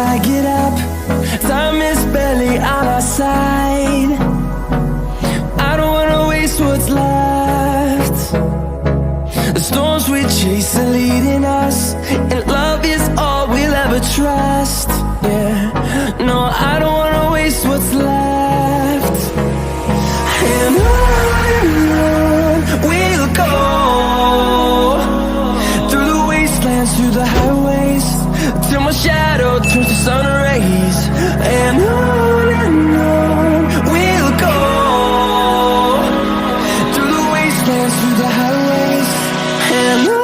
I get up, time is barely on our side. I don't wanna waste what's left. The storms we chase are leading us, and love is all we'll ever trust. Yeah, no, I don't wanna waste what's left. And on we'll go, through the wastelands, through the highways, till my shadow turns to sun rays. And on we'll go, through the wastelands, through the highways, and on we'll go.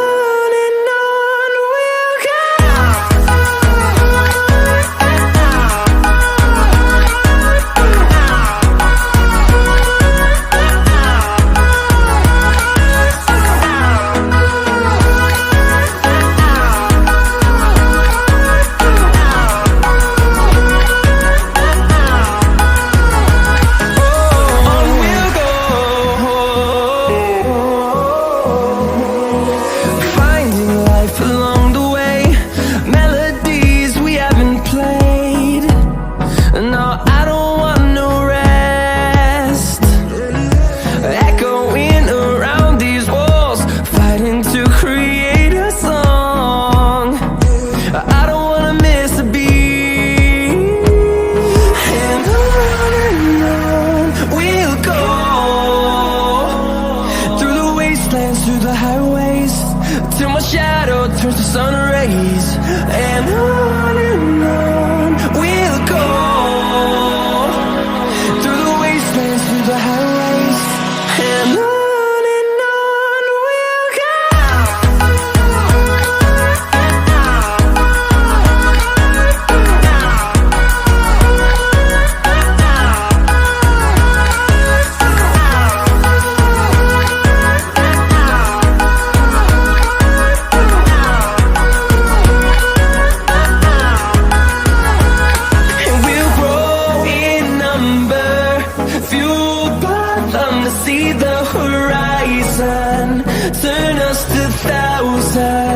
Through the highways, till my shadow turns to sun rays. And on we'll go, through the wastelands, through the highways, and on we'll go. See the horizon, turn us to thousands.